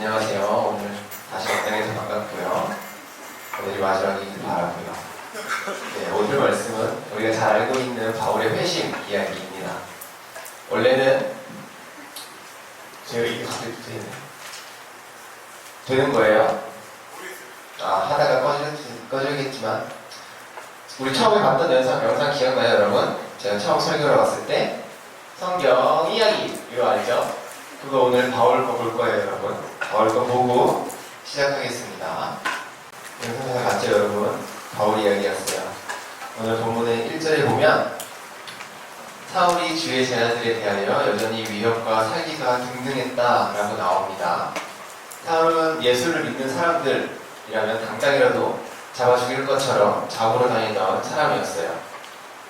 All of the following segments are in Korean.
안녕하세요. 오늘 다시 영상에서 반갑고요. 오늘이 마지막이길 바라고요. 네, 오늘 말씀은 우리가 잘 알고 있는 바울의 회심 이야기입니다. 원래는 제가 이게 갑자기 되는 거예요? 하다가 꺼지겠지만 우리 처음에 봤던 영상 기억나요, 여러분? 제가 처음 설교를 왔을 때 성경 이야기 이거 알죠? 그거 오늘 바울 거 볼 거예요, 여러분. 바울 거 보고 시작하겠습니다. 영상에서 봤죠, 여러분? 바울 이야기였어요. 오늘 본문의 1절에 보면 사울이 주의 제자들에 대하여 여전히 위협과 살기가 등등했다라고 나옵니다. 사울은 예수를 믿는 사람들이라면 당장이라도 잡아 죽일 것처럼 잡으러 다니던 사람이었어요.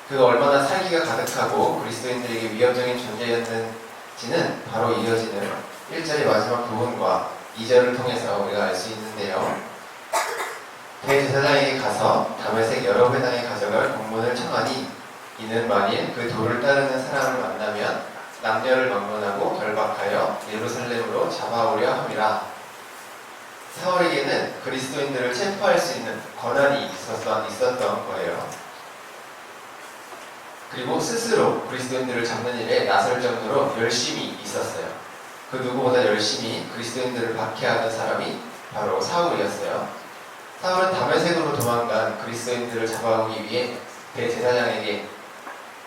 그가 얼마나 살기가 가득하고 그리스도인들에게 위협적인 존재였는지는 바로 이어지는 1절의 마지막 부분과 2절을 통해서 우리가 알 수 있는데요. 대제사장에게 가서 다메섹 여러 회당에 가져갈 공문을 청하니 이는 만일 그 도를 따르는 사람을 만나면 남녀를 막론하고 결박하여 예루살렘으로 잡아오려 함이라. 사울에게는 그리스도인들을 체포할 수 있는 권한이 있었던 거예요. 그리고 스스로 그리스도인들을 잡는 일에 나설 정도로 열심히 있었어요. 그 누구보다 열심히 그리스도인들을 박해하던 사람이 바로 사울이었어요. 사울은 다메섹으로 도망간 그리스도인들을 잡아오기 위해 대제사장에게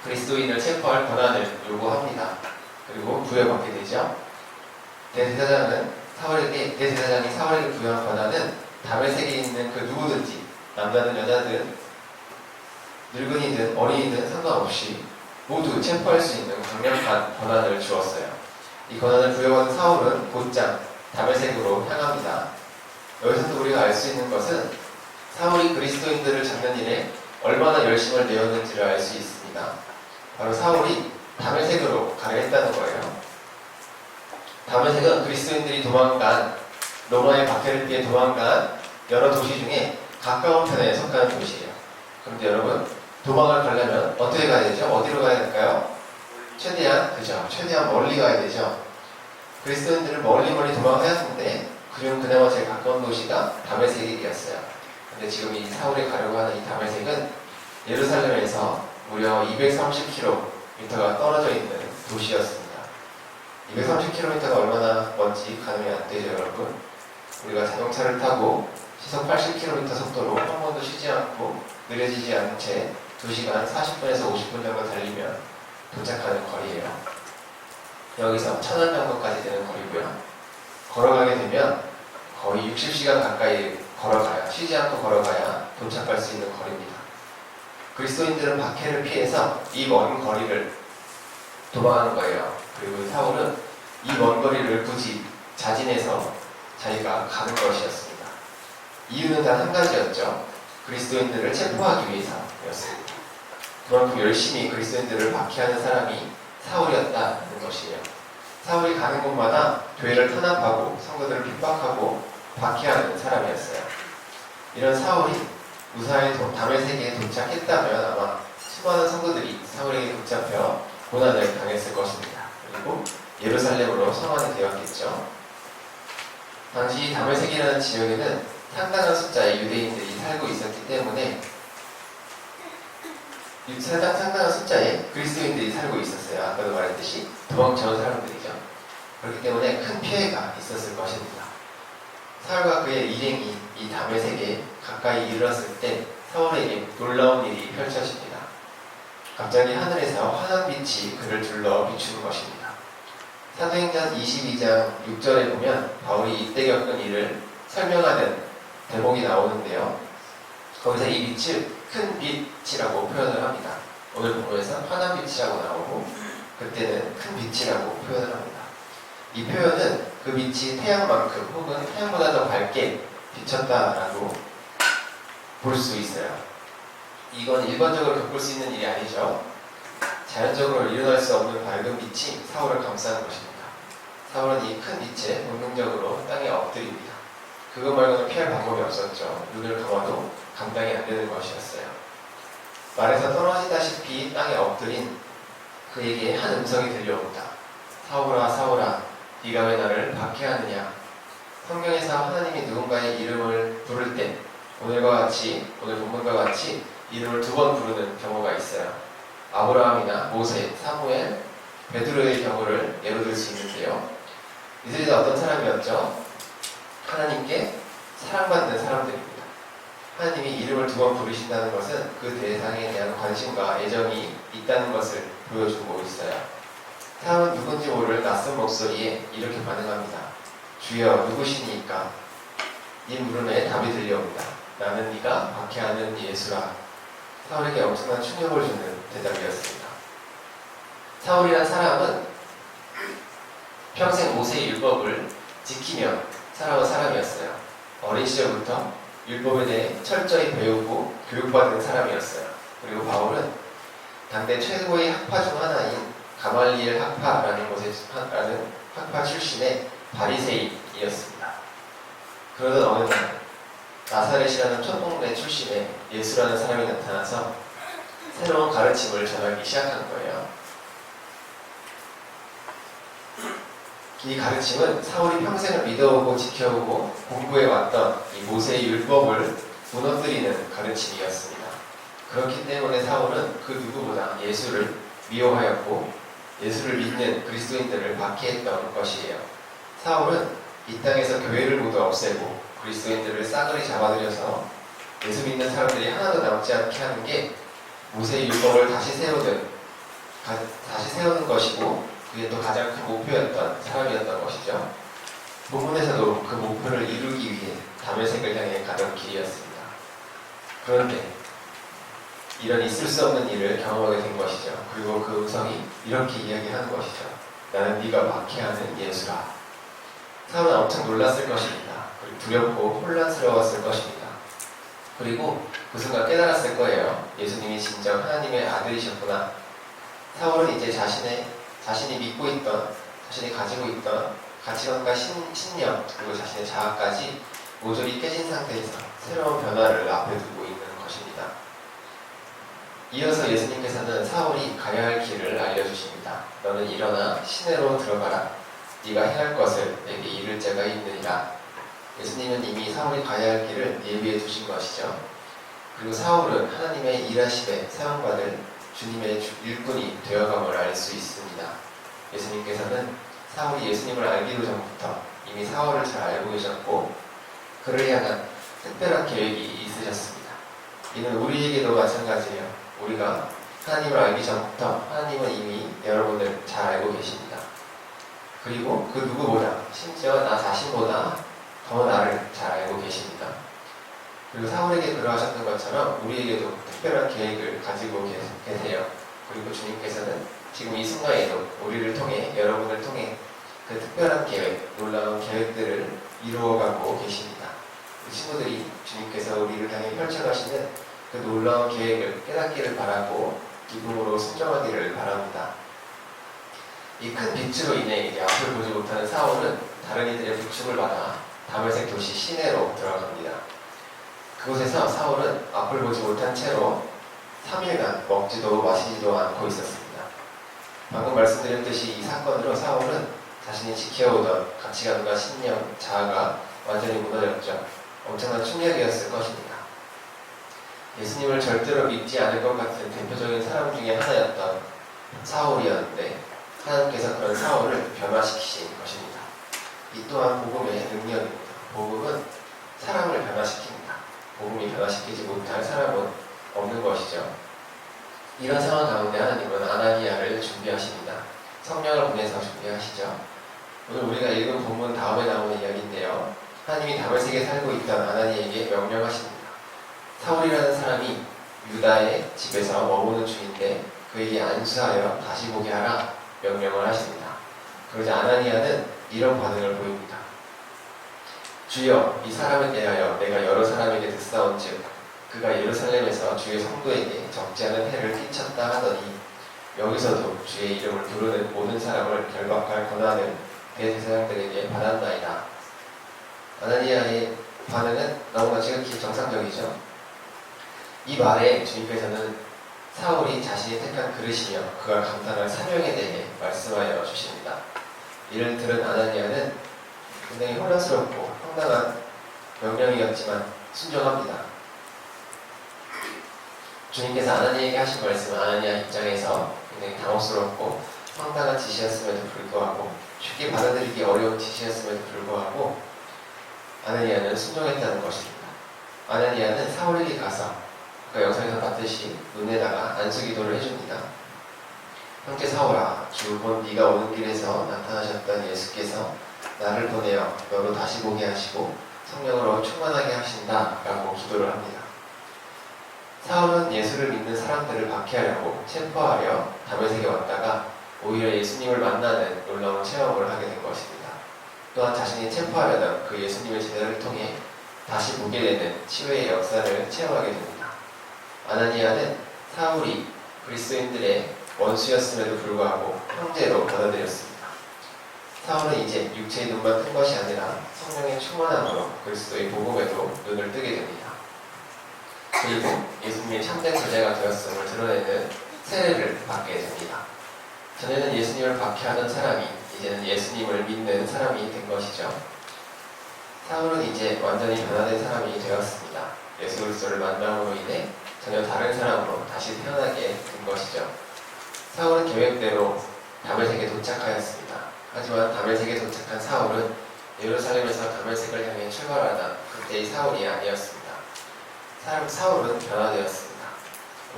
그리스도인을 체포할 권한을 요구합니다. 그리고 부여받게 되죠. 대제사장이 사울에게 부여한 권한은 다메섹에 있는 그 누구든지 남자든 여자든 늙은이든 어린이든 상관없이 모두 체포할 수 있는 강력한 권한을 주었어요. 이 권한을 부여받은 사울은 곧장 다메섹으로 향합니다. 여기서도 우리가 알 수 있는 것은 사울이 그리스도인들을 잡는 일에 얼마나 열심을 내었는지를 알 수 있습니다. 바로 사울이 다메섹으로 가려 했다는 거예요. 다메섹은 그리스도인들이 로마의 박해를 피해 도망간 여러 도시 중에 가까운 편에 속하는 도시예요. 그런데 여러분, 도망을 가려면 어떻게 가야 되죠? 어디로 가야 될까요? 최대한 멀리 가야 되죠. 그리스도인들은 멀리 도망하였는데 그중 그나마 제일 가까운 도시가 다메섹이었어요. 근데 지금 이 사울이 가려고 하는 이 다메섹은 예루살렘에서 무려 230km가 떨어져 있는 도시였습니다. 230km가 얼마나 먼지 가늠이 안 되죠, 여러분? 우리가 자동차를 타고 시속 80km 속도로 한 번도 쉬지 않고 느려지지 않은 채 2시간 40분에서 50분 정도 달리면 도착하는 거리예요. 여기서 1000원 정도까지 되는 거리고요. 걸어가게 되면 거의 60시간 가까이 쉬지 않고 걸어가야 도착할 수 있는 거리입니다. 그리스도인들은 박해를 피해서 이 먼 거리를 도망하는 거예요. 그리고 사울은 이 먼 거리를 굳이 자진해서 자기가 가는 것이었습니다. 이유는 단 한 가지였죠. 그리스도인들을 체포하기 위해서였습니다. 그만큼 열심히 그리스도인들을 박해하는 사람이 사울이었다는 것이에요. 사울이 가는 곳마다 교회를 탄압하고 성도들을 핍박하고 박해하는 사람이었어요. 이런 사울이 무사히 다메섹에 도착했다면 아마 수많은 성도들이 사울에게 붙잡혀 고난을 당했을 것입니다. 그리고 예루살렘으로 성환이 되었겠죠. 당시 다메섹이라는 지역에는 상당한 숫자의 유대인들이 살고 있었기 때문에 상당한 숫자의 그리스도인들이 살고 있었어요. 아까도 말했듯이 도망쳐온 사람들이죠. 그렇기 때문에 큰 피해가 있었을 것입니다. 사울과 그의 일행이 이 다메섹에 가까이 이르렀을 때 사울에게 놀라운 일이 펼쳐집니다. 갑자기 하늘에서 환한 빛이 그를 둘러 비추는 것입니다. 사도행전 22장 6절에 보면 바울이 이때 겪은 일을 설명하는 대목이 나오는데요. 거기서 이 빛을 큰 빛이라고 표현을 합니다. 오늘 본문에서 환한 빛이라고 나오고 그때는 큰 빛이라고 표현을 합니다. 이 표현은 그 빛이 태양만큼 혹은 태양보다 더 밝게 비쳤다라고 볼 수 있어요. 이건 일반적으로 겪을 수 있는 일이 아니죠. 자연적으로 일어날 수 없는 밝은 빛이 사울을 감싸는 것입니다. 사울은 이 큰 빛에 본능적으로 땅에 엎드립니다. 그것 말고는 피할 방법이 없었죠. 눈을 감아도 감당이 안 되는 것이었어요. 말에서 떨어지다시피 땅에 엎드린 그에게 한 음성이 들려옵니다. 사울아, 사울아, 네가 왜 나를 박해하느냐? 성경에서 하나님이 누군가의 이름을 부를 때 오늘과 같이, 오늘 본문과 같이 이름을 2번 부르는 경우가 있어요. 아브라함이나 모세, 사무엘, 베드로의 경우를 예로 들 수 있는데요. 이들이 다 어떤 사람이었죠? 하나님께 사랑받는 사람들입니다. 하나님이 이름을 2번 부르신다는 것은 그 대상에 대한 관심과 애정이 있다는 것을 보여주고 있어요. 사람은 누군지 모를 낯선 목소리에 이렇게 반응합니다. 주여 누구시니까? 이 물음에 답이 들려옵니다. 나는 네가 박해하는 예수라. 사울에게 엄청난 충격을 주는 대답이었습니다. 사울이란 사람은 평생 모세의 율법을 지키며 살아온 사람이었어요. 어린 시절부터 율법에 대해 철저히 배우고 교육받은 사람이었어요. 그리고 바울은 당대 최고의 학파 중 하나인 가말리엘 학파라는 곳에 학파 출신의 바리새인이었습니다. 그러던 어느 날 나사렛이라는 촌동네 출신의 예수라는 사람이 나타나서 새로운 가르침을 전하기 시작한 거예요. 이 가르침은 사울이 평생을 믿어오고 지켜오고 공부해왔던 이 모세의 율법을 무너뜨리는 가르침이었습니다. 그렇기 때문에 사울은 그 누구보다 예수를 미워하였고 예수를 믿는 그리스도인들을 박해했던 것이에요. 사울은 이 땅에서 교회를 모두 없애고 그리스도인들을 싸그리 잡아들여서 예수 믿는 사람들이 하나도 남지 않게 하는 게 모세의 율법을 다시 세우는 것이고 그게 또 가장 큰 목표였던 사람이었던 것이죠. 본문에서도 그 목표를 이루기 위해 다메섹을 향해 가던 길이었습니다. 그런데 이런 있을 수 없는 일을 경험하게 된 것이죠. 그리고 그 음성이 이렇게 이야기하는 것이죠. 나는 네가 박해하는 예수라. 사울은 엄청 놀랐을 것입니다. 그리고 두렵고 혼란스러웠을 것입니다. 그리고 그 순간 깨달았을 거예요. 예수님이 진정 하나님의 아들이셨구나. 사울은 이제 자신이 믿고 있던, 자신이 가지고 있던 가치관과 신념, 그리고 자신의 자아까지 모조리 깨진 상태에서 새로운 변화를 앞에 두고 있는 것입니다. 이어서 예수님께서는 사울이 가야 할 길을 알려주십니다. 너는 일어나 시내로 들어가라. 네가 해야 할 것을 내게 이를 자가 있느니라. 예수님은 이미 사울이 가야 할 길을 예비해 두신 것이죠. 그리고 사울은 하나님의 일하심에 사용받을 주님의 일꾼이 되어감을 알 수 있습니다. 예수님께서는 사울이 예수님을 알기도 전부터 이미 사울을 잘 알고 계셨고 그를 향한 특별한 계획이 있으셨습니다. 이는 우리에게도 마찬가지예요. 우리가 하나님을 알기 전부터 하나님은 이미 여러분을 잘 알고 계십니다. 그리고 그 누구보다, 심지어 나 자신보다 더 나를 잘 알고 계십니다. 그리고 사울에게 그러하셨던 것처럼 우리에게도 특별한 계획을 가지고 계세요. 그리고 주님께서는 지금 이 순간에도 우리를 통해, 여러분을 통해 그 특별한 계획, 놀라운 계획들을 이루어가고 계십니다. 친구들이 주님께서 우리를 향해 펼쳐가시는 그 놀라운 계획을 깨닫기를 바라고 기쁨으로 순종하기를 바랍니다. 이 큰 빛으로 인해 이제 앞을 보지 못하는 사울은 다른 이들의 부축을 받아 다메섹 도시 시내로 들어갑니다. 그곳에서 사울은 앞을 보지 못한 채로 3일간 먹지도 마시지도 않고 있었습니다. 방금 말씀드렸듯이 이 사건으로 사울은 자신이 지켜오던 가치관과 신념, 자아가 완전히 무너졌죠. 엄청난 충격이었을 것입니다. 예수님을 절대로 믿지 않을 것 같은 대표적인 사람 중에 하나였던 사울이었는데 하나님께서 그런 사울을 변화시키신 것입니다. 이 또한 복음의 능력입니다. 복음은 사람을 변화시킵니다. 복음이 변화시키지 못할 사람은 없는 것이죠. 이런 상황 가운데 하나님은 아나니아를 준비하십니다. 성령을 보내서 준비하시죠. 오늘 우리가 읽은 본문 다음에 나오는 이야기인데요. 하나님이 다메섹에 살고 있던 아나니에게 명령하십니다. 사울이라는 사람이 유다의 집에서 머무는 중인데 그에게 안수하여 다시 보게 하라 명령을 하십니다. 그러자 아나니아는 이런 반응을 보입니다. 주여, 이 사람에 대하여 내가 여러 사람에게 듣사온즉 그가 예루살렘에서 주의 성도에게 적지 않은 해를 끼쳤다 하더니 여기서도 주의 이름을 부르는 모든 사람을 결박할 권한을 대제사장들에게 받았나이다. 아나니아의 반응은 너무나 지극히 정상적이죠. 이 말에 주님께서는 사울이 자신이 택한 그릇이며 그가 감당할 사명에 대해 말씀하여 주십니다. 이를 들은 아나니아는 굉장히 혼란스럽고 황당한 명령이었지만 순종합니다. 주님께서 아나니에게 하신 말씀은 아나니아 입장에서 굉장히 당혹스럽고 황당한 지시였음에도 불구하고 쉽게 받아들이기 어려운 지시였음에도 불구하고 아나니아는 순종했다는 것입니다. 아나니아는 사울에게 가서 그 영상에서 봤듯이 눈에다가 안수기도를 해줍니다. 형제 사울아, 주 곧 네가 오는 길에서 나타나셨던 예수께서 나를 보내어 너로 다시 보게 하시고 성령으로 충만하게 하신다 라고 기도를 합니다. 사울은 예수를 믿는 사람들을 박해하려고 체포하려 다메섹에 왔다가 오히려 예수님을 만나는 놀라운 체험을 하게 된 것입니다. 또한 자신이 체포하려던 그 예수님의 제자를 통해 다시 보게 되는 치유의 역사를 체험하게 됩니다. 아나니아는 사울이 그리스도인들의 원수였음에도 불구하고 형제로 받아들였습니다. 사울은 이제 육체의 눈만 뜬 것이 아니라 성령의 충만함으로 그리스도의 복음에도 눈을 뜨게 됩니다. 그리고 예수님의 참된 제자가 되었음을 드러내는 세례를 받게 됩니다. 전에는 예수님을 박해하던 사람이 이제는 예수님을 믿는 사람이 된 것이죠. 사울은 이제 완전히 변화된 사람이 되었습니다. 예수 그리스도를 만남으로 인해 전혀 다른 사람으로 다시 태어나게 된 것이죠. 사울은 계획대로 다메섹에 도착하였습니다. 하지만 다메섹에 도착한 사울은 예루살렘에서 다메섹을 향해 출발하던 그때의 사울이 아니었습니다. 사울은 변화되었습니다.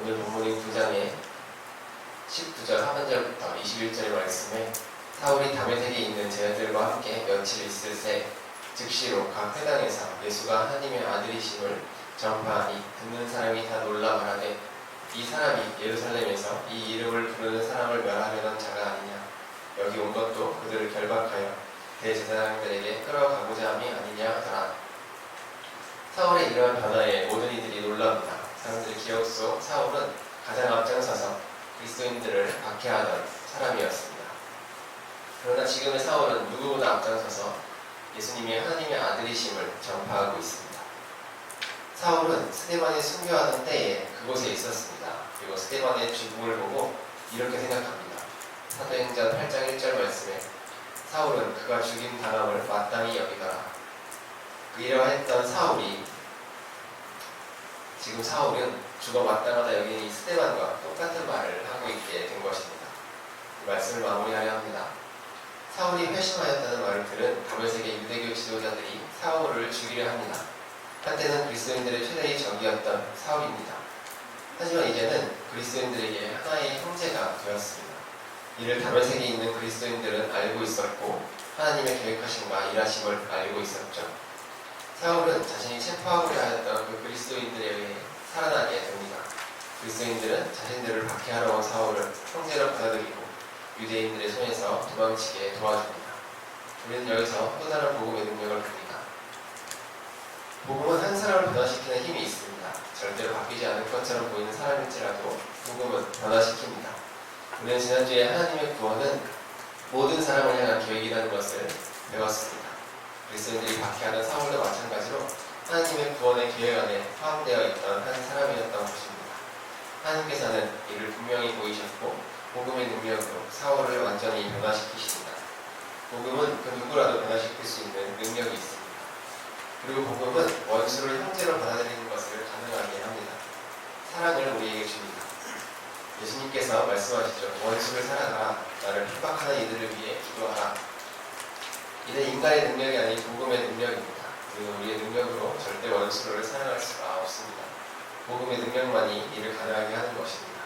오늘 본문인 9장의 19절 하반절부터 21절의 말씀에 사울이 다메섹에 있는 제자들과 함께 며칠 있을 새 즉시로 각 회당에서 예수가 하나님의 아들이심을 전파하니 듣는 사람이 다 놀라 말하되 이 사람이 예루살렘에서 이 이름을 부르는 사람을 멸하려던 자가 아니냐. 여기 온 것도 그들을 결박하여 대제사장들에게 끌어가고자 함이 아니냐 하더라. 사울의 이러한 변화에 모든 이들이 놀랍니다. 사람들의 기억 속 사울은 가장 앞장서서 그리스도인들을 박해하던 사람이었습니다. 그러나 지금의 사울은 누구보다 앞장서서 예수님이 하나님의 아들이심을 전파하고 있습니다. 사울은 스데반이 순교하던 때에 그곳에 있었습니다. 그리고 스데반의 죽음을 보고 이렇게 생각합니다. 사도행전 8장 1절 말씀에 사울은 그가 죽임 당함을 마땅히 여기더라. 이러했던 사울이 지금 사울은 죽어 마땅하다 여기는 이 스데반과 똑같은 말을 하고 있게 된 것입니다. 이 말씀을 마무리하려 합니다. 사울이 회심하였다는 말을 들은 다메섹의 유대교 지도자들이 사울을 죽이려 합니다. 한때는 그리스도인들의 최대의 적이었던 사울입니다. 하지만 이제는 그리스도인들에게 하나의 형제가 되었습니다. 이를 다메섹에 있는 그리스도인들은 알고 있었고 하나님의 계획하심과 일하심을 알고 있었죠. 사울은 자신이 체포하고자 하였던 그 그리스도인들에 의해 살아나게 됩니다. 그리스도인들은 자신들을 박해하러 온 사울을 형제로 받아들이고 유대인들의 손에서 도망치게 도와줍니다. 우리는 여기서 또 다른 복음의 능력을 봅니다. 복음은 한 사람을 변화시키는 힘이 있습니다. 절대로 바뀌지 않을 것처럼 보이는 사람일지라도 복음은 변화시킵니다. 우리는 지난주에 하나님의 구원은 모든 사람을 향한 계획이라는 것을 배웠습니다. 그리스도인들이 박해하던 사울도 마찬가지로 하나님의 구원의 계획 안에 포함되어 있던 한 사람이었던 것입니다. 하나님께서는 이를 분명히 보이셨고 복음의 능력으로 사울을 완전히 변화시키십니다. 복음은 그 누구라도 변화시킬 수 있는 능력이 있습니다. 그리고 복음은 원수를 형제로 받아들이는 것을 가능하게 합니다. 사랑을 우리에게 줍니다. 예수님께서 말씀하시죠. 원수를 사랑하라. 나를 핍박하는 이들을 위해 기도하라. 이는 인간의 능력이 아닌 복음의 능력입니다. 우리는 우리의 능력으로 절대 원수를 사랑할 수가 없습니다. 복음의 능력만이 이를 가능하게 하는 것입니다.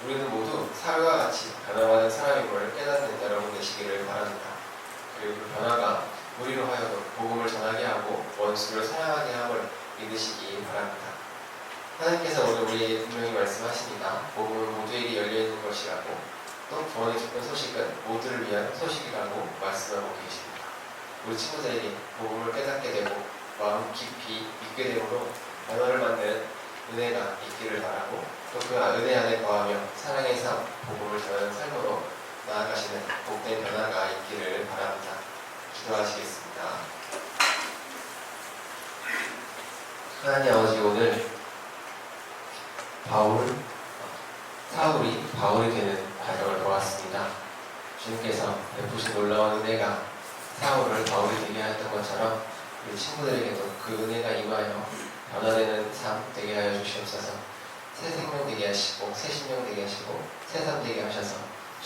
우리는 모두 사울과 같이 변화받은 사람임을 깨닫는 여러분 되시기를 바랍니다. 그리고 그 변화가 우리로 하여금 복음을 전하게 하고 원수를 사랑하게 함을 믿으시기 바랍니다. 하나님께서 오늘 우리에게 분명히 말씀하십니다. 복음은 모두에게 열려있는 것이라고 또 구원의 기쁜 소식은 모두를 위한 소식이라고 말씀하고 계십니다. 우리 친구들에게 복음을 깨닫게 되고 마음 깊이 믿게 되므로 변화를 받는 은혜가 있기를 바라고 또 그 은혜 안에 거하며 사랑의 삶, 복음을 전하는 삶으로 나아가시는 복된 변화가 있기를 바랍니다. 기도하시겠습니다. 하나님 아버지, 오늘 사울이 바울이 되는 과정을 보았습니다. 주님께서 베푸신 놀라운 은혜가 사울을 바울이 되게 하였던 것처럼 우리 친구들에게도 그 은혜가 임하여 변화되는 삶 되게 하여 주시옵소서. 새 생명 되게 하시고 새 심령 되게 하시고 새 삶 되게 하셔서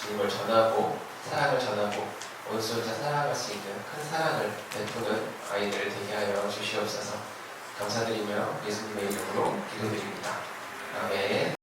주님을 전하고 사랑을 전하고 온수를 살아갈 수 있는 큰 사랑을 베푸는 아이들을 되게 하여 주시옵소서. 감사드리며 예수님의 이름으로 기도드립니다. 아멘.